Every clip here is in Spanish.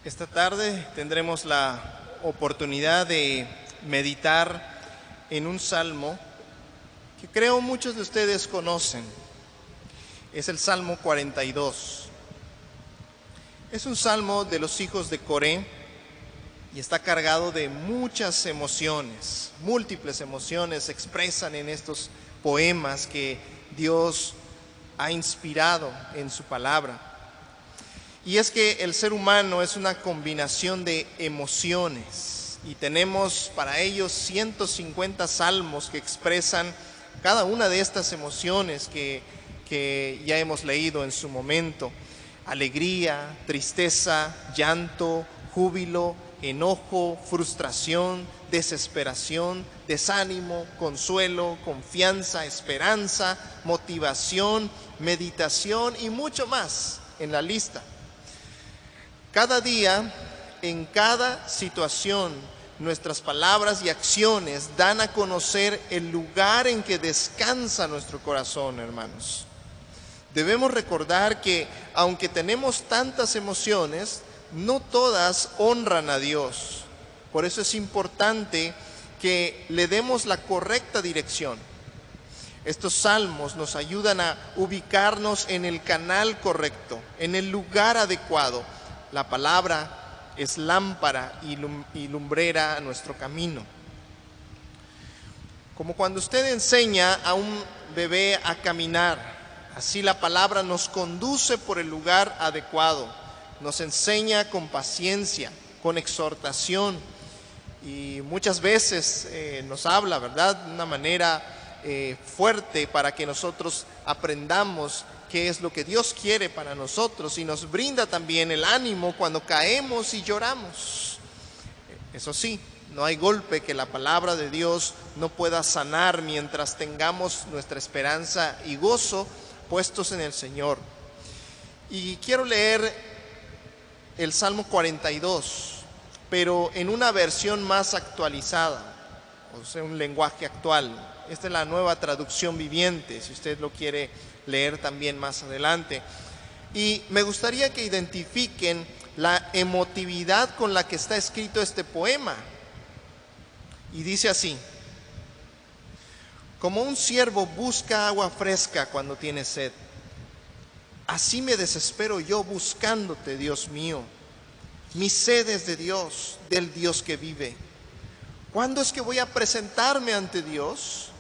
Esta tarde tendremos la oportunidad de meditar en un salmo que creo muchos de ustedes conocen. Es el Salmo 42. Es un salmo de los hijos de Coré y está cargado de muchas emociones, múltiples emociones se expresan en estos poemas que Dios ha inspirado en su palabra. Y es que el ser humano es una combinación de emociones y tenemos para ello 150 salmos que expresan cada una de estas emociones que ya hemos leído en su momento: alegría, tristeza, llanto, júbilo, enojo, frustración, desesperación, desánimo, consuelo, confianza, esperanza, motivación, meditación y mucho más en la lista. Cada día, en cada situación, nuestras palabras y acciones dan a conocer el lugar en que descansa nuestro corazón, hermanos. Debemos recordar que, aunque tenemos tantas emociones, no todas honran a Dios. Por eso es importante que le demos la correcta dirección. Estos salmos nos ayudan a ubicarnos en el canal correcto, en el lugar adecuado. La palabra es lámpara y lumbrera a nuestro camino. Como cuando usted enseña a un bebé a caminar, así la palabra nos conduce por el lugar adecuado, nos enseña con paciencia, con exhortación y muchas veces nos habla, ¿verdad?, de una manera fuerte para que nosotros aprendamos qué es lo que Dios quiere para nosotros, y nos brinda también el ánimo cuando caemos y lloramos. Eso sí, no hay golpe que la palabra de Dios no pueda sanar mientras tengamos nuestra esperanza y gozo puestos en el Señor. Y quiero leer el Salmo 42, pero en una versión más actualizada, o sea, un lenguaje actual. Esta es la Nueva Traducción Viviente, si usted lo quiere leer también más adelante. Y me gustaría que identifiquen la emotividad con la que está escrito este poema. Y dice así: como un ciervo busca agua fresca cuando tiene sed, así me desespero yo buscándote, Dios mío. Mi sed es de Dios, del Dios que vive. ¿Cuándo es que voy a presentarme ante Dios?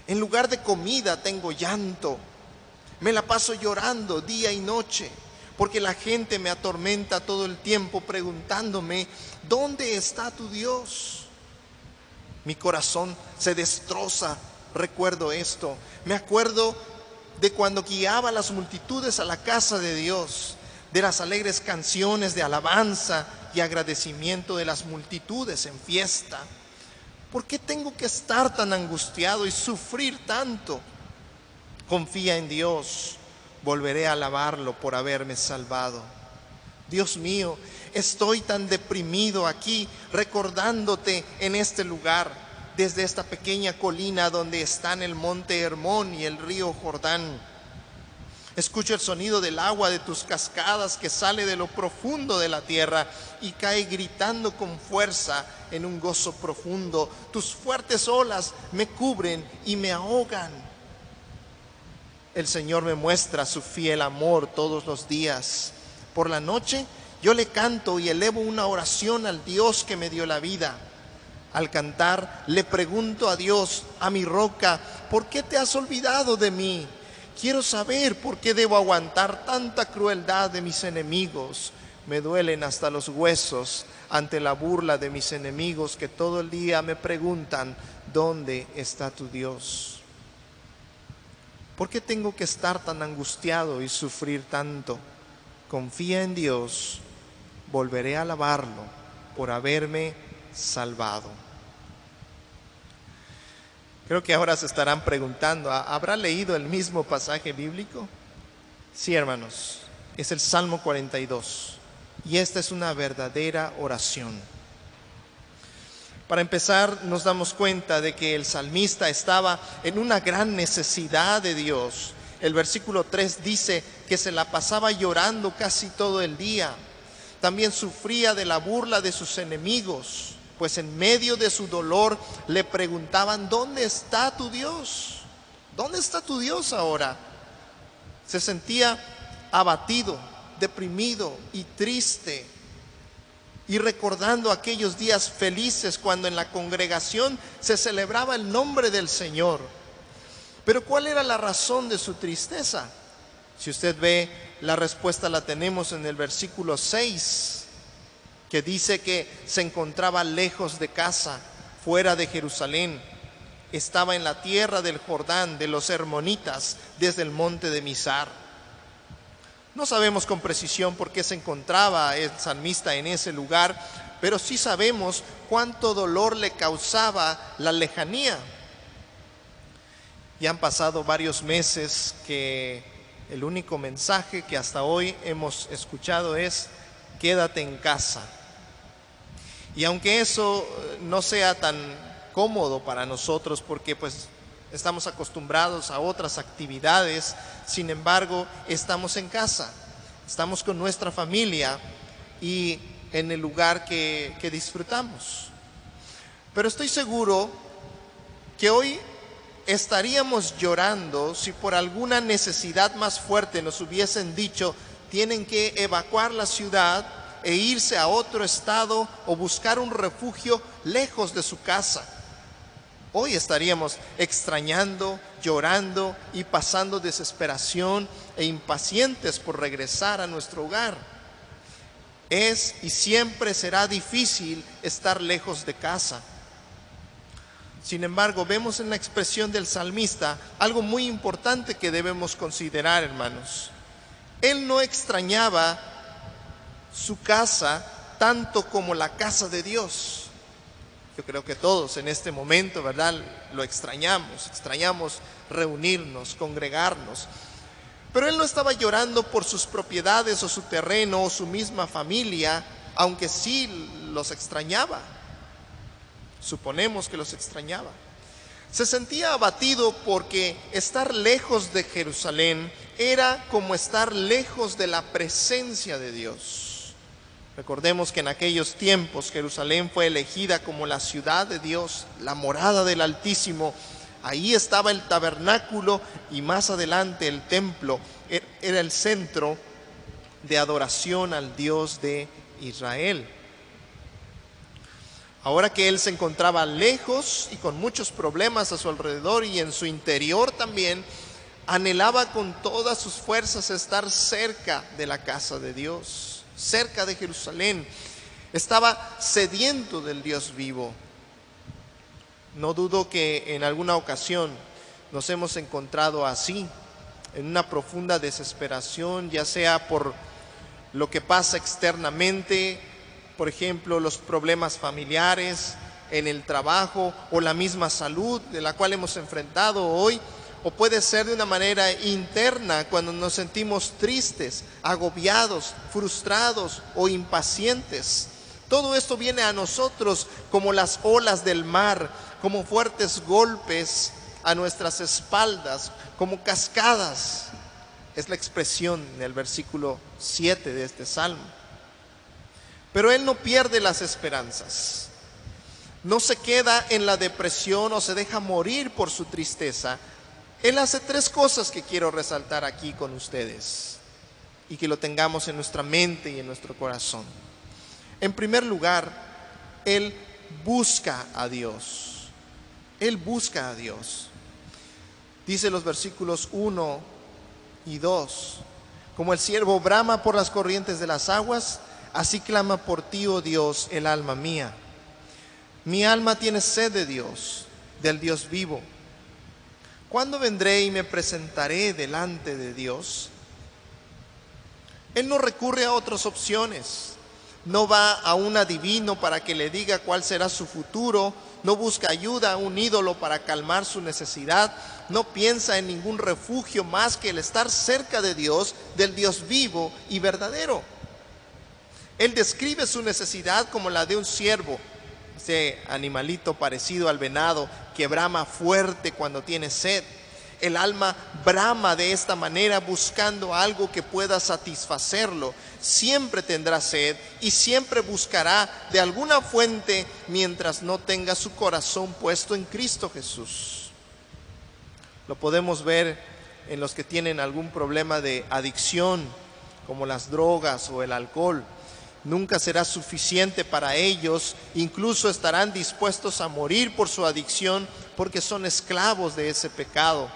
En lugar de comida tengo llanto. Me la paso llorando día y noche, porque la gente me atormenta todo el tiempo preguntándome: ¿dónde está tu Dios? Mi corazón se destroza, recuerdo esto. Me acuerdo de cuando guiaba a las multitudes a la casa de Dios, de las alegres canciones de alabanza y agradecimiento de las multitudes en fiesta. ¿Por qué tengo que estar tan angustiado y sufrir tanto? Confía en Dios, volveré a alabarlo por haberme salvado. Dios mío, estoy tan deprimido aquí recordándote en este lugar, desde esta pequeña colina donde están el monte Hermón y el río Jordán. Escucho el sonido del agua de tus cascadas que sale de lo profundo de la tierra y cae gritando con fuerza en un gozo profundo. Tus fuertes olas me cubren y me ahogan. El Señor me muestra su fiel amor todos los días. Por la noche yo le canto y elevo una oración al Dios que me dio la vida. Al cantar le pregunto a Dios, a mi roca: ¿por qué te has olvidado de mí? Quiero saber por qué debo aguantar tanta crueldad de mis enemigos. Me duelen hasta los huesos ante la burla de mis enemigos que todo el día me preguntan: ¿dónde está tu Dios? ¿Por qué tengo que estar tan angustiado y sufrir tanto? Confía en Dios, volveré a alabarlo por haberme salvado. Creo que ahora se estarán preguntando: ¿habrá leído el mismo pasaje bíblico? Sí, hermanos, es el Salmo 42 y esta es una verdadera oración. Para empezar, nos damos cuenta de que el salmista estaba en una gran necesidad de Dios. El versículo 3 dice que se la pasaba llorando casi todo el día. También sufría de la burla de sus enemigos, pues en medio de su dolor le preguntaban: ¿dónde está tu Dios? ¿Dónde está tu Dios ahora? Se sentía abatido, deprimido y triste, y recordando aquellos días felices cuando en la congregación se celebraba el nombre del Señor. Pero ¿cuál era la razón de su tristeza? Si usted ve, la respuesta la tenemos en el versículo 6, que dice que se encontraba lejos de casa, fuera de Jerusalén. Estaba en la tierra del Jordán, de los hermonitas, desde el monte de Mizar. No sabemos con precisión por qué se encontraba el salmista en ese lugar, pero sí sabemos cuánto dolor le causaba la lejanía. Ya han pasado varios meses que el único mensaje que hasta hoy hemos escuchado es: quédate en casa. Y aunque eso no sea tan cómodo para nosotros, porque pues estamos acostumbrados a otras actividades, sin embargo estamos en casa, estamos con nuestra familia y en el lugar que disfrutamos. Pero estoy seguro que hoy estaríamos llorando si por alguna necesidad más fuerte nos hubiesen dicho: tienen que evacuar la ciudad e irse a otro estado o buscar un refugio lejos de su casa. Hoy estaríamos extrañando, llorando y pasando desesperación e impacientes por regresar a nuestro hogar. Es y siempre será difícil estar lejos de casa. Sin embargo, vemos en la expresión del salmista algo muy importante que debemos considerar, hermanos. Él no extrañaba su casa tanto como la casa de Dios. Yo creo que todos en este momento, ¿verdad?, lo extrañamos reunirnos, congregarnos. Pero él no estaba llorando por sus propiedades o su terreno o su misma familia, aunque sí los extrañaba. Suponemos que los extrañaba. Se sentía abatido porque estar lejos de Jerusalén era como estar lejos de la presencia de Dios. Recordemos que en aquellos tiempos Jerusalén fue elegida como la ciudad de Dios, la morada del Altísimo. Ahí estaba el tabernáculo y más adelante el templo. Era el centro de adoración al Dios de Israel. Ahora que él se encontraba lejos y con muchos problemas a su alrededor y en su interior también, anhelaba con todas sus fuerzas estar cerca de la casa de Dios, cerca de Jerusalén. Estaba sediento del Dios vivo. No dudo que en alguna ocasión nos hemos encontrado así, en una profunda desesperación, ya sea por lo que pasa externamente, por ejemplo, los problemas familiares, en el trabajo o la misma salud de la cual hemos enfrentado hoy, o puede ser de una manera interna cuando nos sentimos tristes, agobiados, frustrados o impacientes. Todo esto viene a nosotros como las olas del mar, como fuertes golpes a nuestras espaldas, como cascadas. Es la expresión en el versículo 7 de este salmo. Pero él no pierde las esperanzas. No se queda en la depresión o se deja morir por su tristeza. Él hace tres cosas que quiero resaltar aquí con ustedes y que lo tengamos en nuestra mente y en nuestro corazón. En primer lugar, él busca a Dios. Él busca a Dios. Dice los versículos 1 y 2: como el ciervo brama por las corrientes de las aguas, así clama por ti, oh Dios, el alma mía. Mi alma tiene sed de Dios, del Dios vivo. ¿Cuándo vendré y me presentaré delante de Dios? Él no recurre a otras opciones. No va a un adivino para que le diga cuál será su futuro. No busca ayuda a un ídolo para calmar su necesidad. No piensa en ningún refugio más que el estar cerca de Dios, del Dios vivo y verdadero. Él describe su necesidad como la de un ciervo, ese animalito parecido al venado que brama fuerte cuando tiene sed. El alma brama de esta manera buscando algo que pueda satisfacerlo. Siempre tendrá sed y siempre buscará de alguna fuente mientras no tenga su corazón puesto en Cristo Jesús. Lo podemos ver en los que tienen algún problema de adicción, como las drogas o el alcohol. Nunca será suficiente para ellos, incluso estarán dispuestos a morir por su adicción porque son esclavos de ese pecado.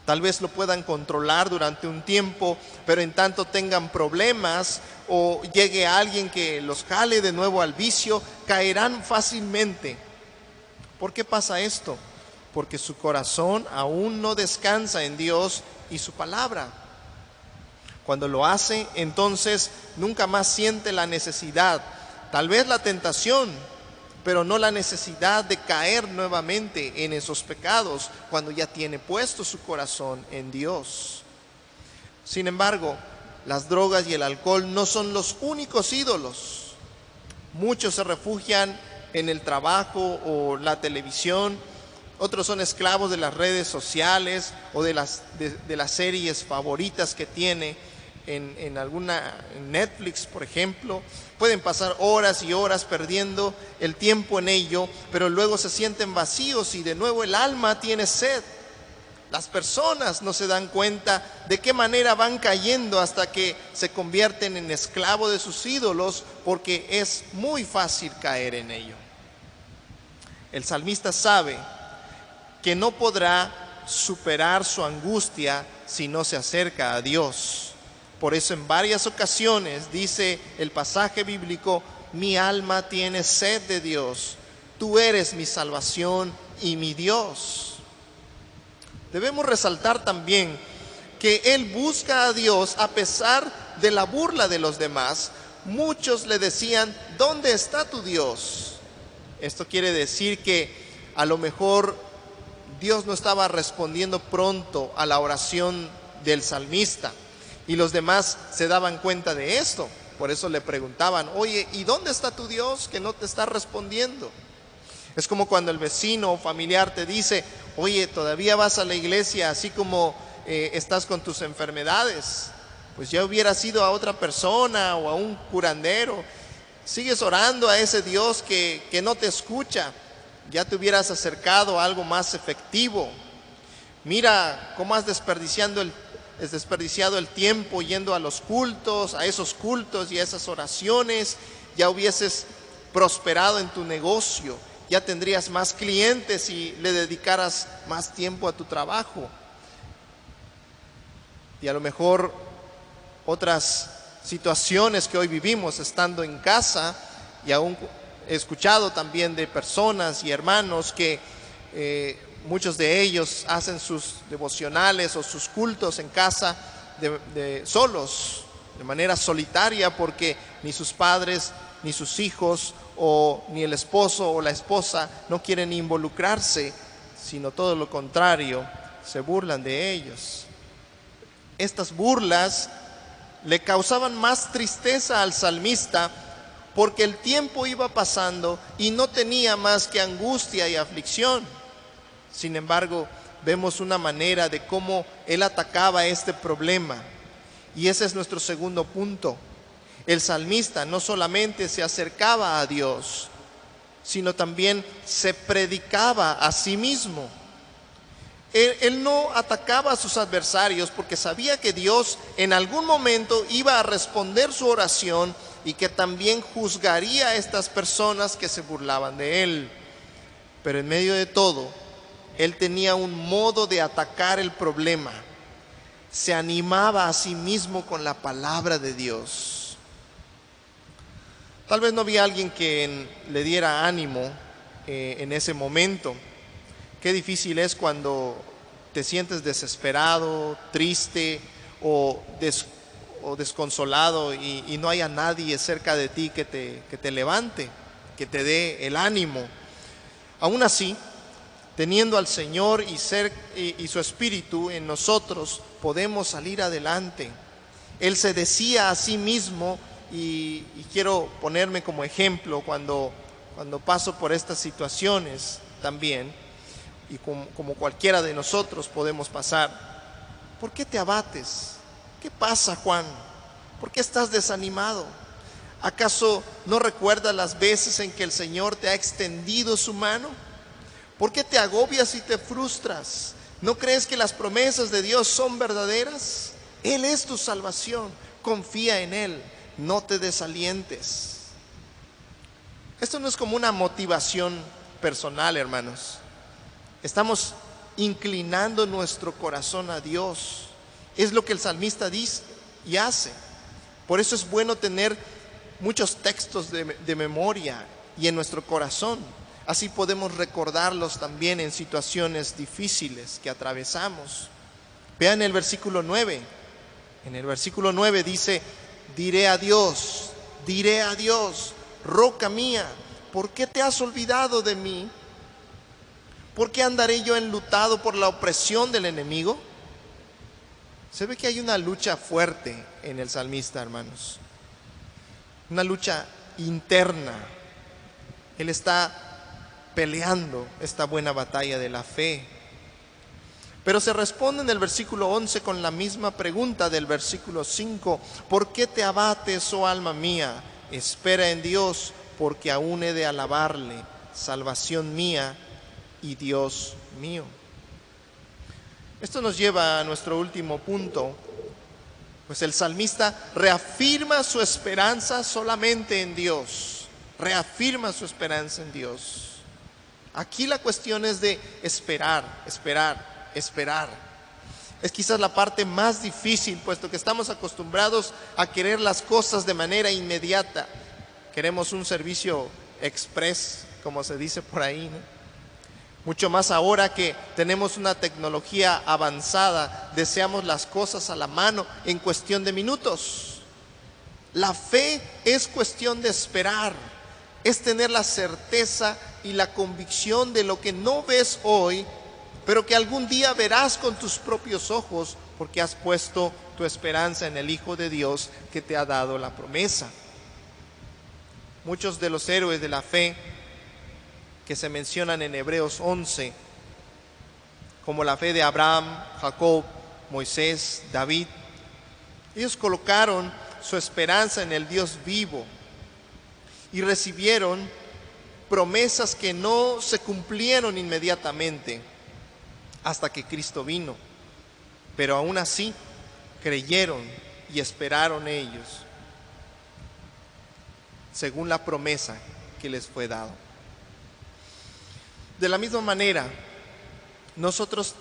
Tal vez lo puedan controlar durante un tiempo, pero en tanto tengan problemas o llegue alguien que los jale de nuevo al vicio, caerán fácilmente. ¿Por qué pasa esto? Porque su corazón aún no descansa en Dios y su palabra. Cuando lo hace, entonces nunca más siente la necesidad, tal vez la tentación, pero no la necesidad de caer nuevamente en esos pecados cuando ya tiene puesto su corazón en Dios. Sin embargo, las drogas y el alcohol no son los únicos ídolos. Muchos se refugian en el trabajo o la televisión, otros son esclavos de las redes sociales o de las series favoritas que tiene en Netflix, por ejemplo. Pueden pasar horas y horas perdiendo el tiempo en ello, pero luego se sienten vacíos y de nuevo el alma tiene sed. Las personas no se dan cuenta de qué manera van cayendo hasta que se convierten en esclavos de sus ídolos, porque es muy fácil caer en ello. El salmista sabe que no podrá superar su angustia si no se acerca a Dios. Por eso en varias ocasiones dice el pasaje bíblico: mi alma tiene sed de Dios, tú eres mi salvación y mi Dios. Debemos resaltar también que él busca a Dios a pesar de la burla de los demás. Muchos le decían: ¿dónde está tu Dios? Esto quiere decir que a lo mejor Dios no estaba respondiendo pronto a la oración del salmista. Y los demás se daban cuenta de esto. Por eso le preguntaban: oye, ¿y dónde está tu Dios que no te está respondiendo? Es como cuando el vecino o familiar te dice: oye, ¿todavía vas a la iglesia así como estás con tus enfermedades? Pues ya hubieras ido a otra persona o a un curandero. Sigues orando a ese Dios que no te escucha. Ya te hubieras acercado a algo más efectivo. Mira cómo has desperdiciado el tiempo yendo a los cultos, a esos cultos y a esas oraciones. Ya hubieses prosperado en tu negocio, ya tendrías más clientes si le dedicaras más tiempo a tu trabajo. Y a lo mejor otras situaciones que hoy vivimos estando en casa, y aún he escuchado también de personas y hermanos que muchos de ellos hacen sus devocionales o sus cultos en casa solos, de manera solitaria, porque ni sus padres, ni sus hijos, ni el esposo o la esposa no quieren involucrarse, sino todo lo contrario, se burlan de ellos. Estas burlas le causaban más tristeza al salmista, porque el tiempo iba pasando y no tenía más que angustia y aflicción. Sin embargo, vemos una manera de cómo él atacaba este problema. Y ese es nuestro segundo punto. El salmista no solamente se acercaba a Dios, sino también se predicaba a sí mismo. Él no atacaba a sus adversarios porque sabía que Dios en algún momento iba a responder su oración y que también juzgaría a estas personas que se burlaban de él. Pero en medio de todo, él tenía un modo de atacar el problema. Se animaba a sí mismo con la palabra de Dios. Tal vez no había alguien que le diera ánimo en ese momento. Qué difícil es cuando te sientes desesperado, triste o desconsolado y no haya nadie cerca de ti que te levante, que te dé el ánimo. Aún así, teniendo al Señor y su Espíritu en nosotros, podemos salir adelante. Él se decía a sí mismo, y quiero ponerme como ejemplo cuando paso por estas situaciones también. y como cualquiera de nosotros podemos pasar. ¿Por qué te abates? ¿Qué pasa, Juan? ¿Por qué estás desanimado? ¿Acaso no recuerdas las veces en que el Señor te ha extendido su mano? ¿Por qué te agobias y te frustras? ¿No crees que las promesas de Dios son verdaderas? Él es tu salvación. Confía en Él. No te desalientes. Esto no es como una motivación personal, hermanos. Estamos inclinando nuestro corazón a Dios. Es lo que el salmista dice y hace. Por eso es bueno tener muchos textos de memoria y en nuestro corazón. Así podemos recordarlos también en situaciones difíciles que atravesamos. Vean el versículo 9. En el versículo 9 dice: diré a Dios, roca mía, ¿por qué te has olvidado de mí? ¿Por qué andaré yo enlutado por la opresión del enemigo? Se ve que hay una lucha fuerte en el salmista, hermanos. Una lucha interna. Él está peleando esta buena batalla de la fe. Pero se responde en el versículo 11 con la misma pregunta del versículo 5. ¿Por qué te abates, oh alma mía? Espera en Dios, porque aún he de alabarle, salvación mía y Dios mío. Esto nos lleva a nuestro último punto, pues el salmista reafirma su esperanza solamente en Dios. Reafirma su esperanza en Dios. Aquí la cuestión es de esperar. Es quizás la parte más difícil, puesto que estamos acostumbrados a querer las cosas de manera inmediata. Queremos un servicio express, como se dice por ahí, ¿no? Mucho más ahora que tenemos una tecnología avanzada, deseamos las cosas a la mano en cuestión de minutos. La fe es cuestión de esperar, es tener la certeza y la convicción de lo que no ves hoy, pero que algún día verás con tus propios ojos, porque has puesto tu esperanza en el Hijo de Dios que te ha dado la promesa. Muchos de los héroes de la fe que se mencionan en Hebreos 11, como la fe de Abraham, Jacob, Moisés, David, ellos colocaron su esperanza en el Dios vivo y recibieron promesas que no se cumplieron inmediatamente hasta que Cristo vino, pero aún así creyeron y esperaron ellos según la promesa que les fue dado. De la misma manera, nosotros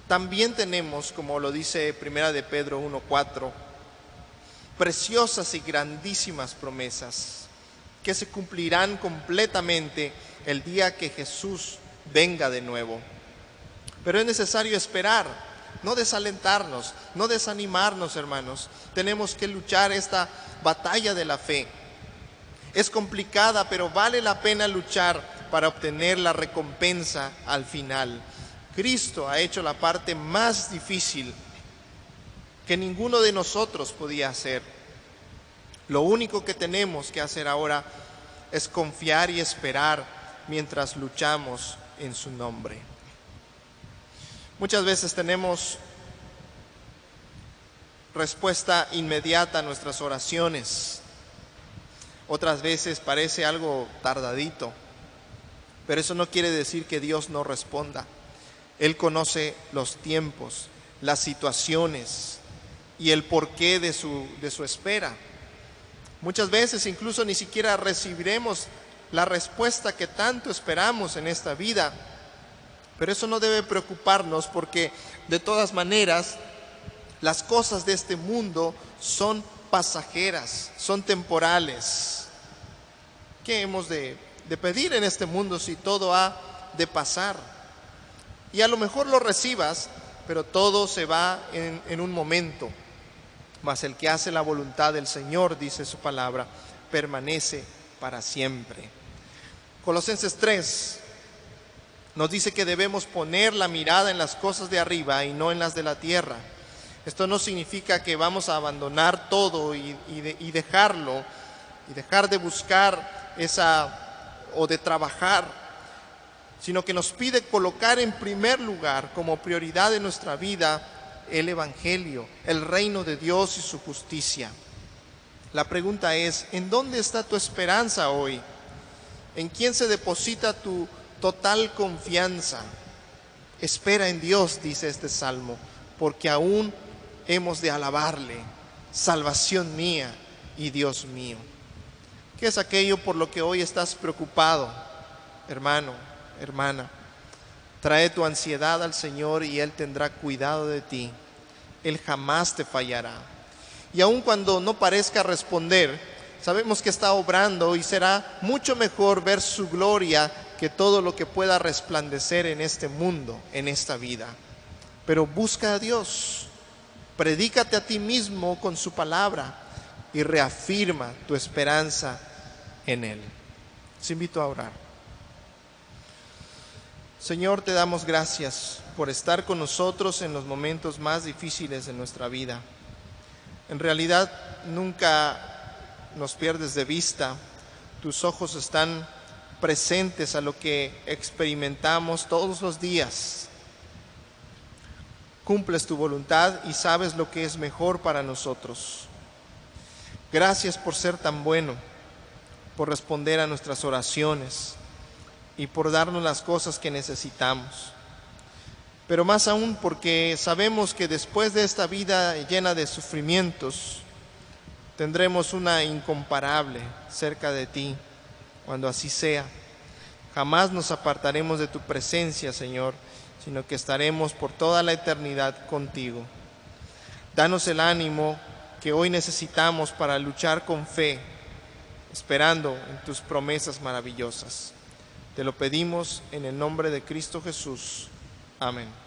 también tenemos, como lo dice Primera de Pedro 1:4, preciosas y grandísimas promesas que se cumplirán completamente el día que Jesús venga de nuevo. Pero es necesario esperar, no desalentarnos, no desanimarnos, hermanos. Tenemos que luchar esta batalla de la fe. Es complicada, pero vale la pena luchar para obtener la recompensa al final. Cristo ha hecho la parte más difícil que ninguno de nosotros podía hacer. Lo único que tenemos que hacer ahora es confiar y esperar mientras luchamos en su nombre. Muchas veces tenemos respuesta inmediata a nuestras oraciones. Otras veces parece algo tardadito, pero eso no quiere decir que Dios no responda. Él conoce los tiempos, las situaciones y el porqué de su espera. Muchas veces incluso ni siquiera recibiremos la respuesta que tanto esperamos en esta vida, pero eso no debe preocuparnos, porque de todas maneras las cosas de este mundo son pasajeras, son temporales. ¿Qué hemos de pedir en este mundo si todo ha de pasar? Y a lo mejor lo recibas, pero todo se va en un momento. Mas el que hace la voluntad del Señor, dice su palabra, permanece para siempre. Colosenses 3 nos dice que debemos poner la mirada en las cosas de arriba y no en las de la tierra. Esto no significa que vamos a abandonar todo y dejarlo, y dejar de buscar o de trabajar sino que nos pide colocar en primer lugar, como prioridad de nuestra vida, el Evangelio, el reino de Dios y su justicia. La pregunta es, ¿en dónde está tu esperanza hoy? ¿En quién se deposita tu total confianza? Espera en Dios, dice este salmo, porque aún hemos de alabarle, salvación mía y Dios mío. ¿Qué es aquello por lo que hoy estás preocupado, hermano, hermana? Trae tu ansiedad al Señor y Él tendrá cuidado de ti. Él jamás te fallará. Y aun cuando no parezca responder, sabemos que está obrando y será mucho mejor ver su gloria que todo lo que pueda resplandecer en este mundo, en esta vida. Pero busca a Dios, predícate a ti mismo con su palabra y reafirma tu esperanza en Él. Te invito a orar. Señor, te damos gracias por estar con nosotros en los momentos más difíciles de nuestra vida. En realidad, nunca nos pierdes de vista. Tus ojos están presentes a lo que experimentamos todos los días. Cumples tu voluntad y sabes lo que es mejor para nosotros. Gracias por ser tan bueno, por responder a nuestras oraciones y por darnos las cosas que necesitamos. Pero más aún porque sabemos que después de esta vida llena de sufrimientos, tendremos una incomparable cerca de ti. Cuando así sea, jamás nos apartaremos de tu presencia, Señor, sino que estaremos por toda la eternidad contigo. Danos el ánimo que hoy necesitamos para luchar con fe, esperando en tus promesas maravillosas. Te lo pedimos en el nombre de Cristo Jesús. Amén.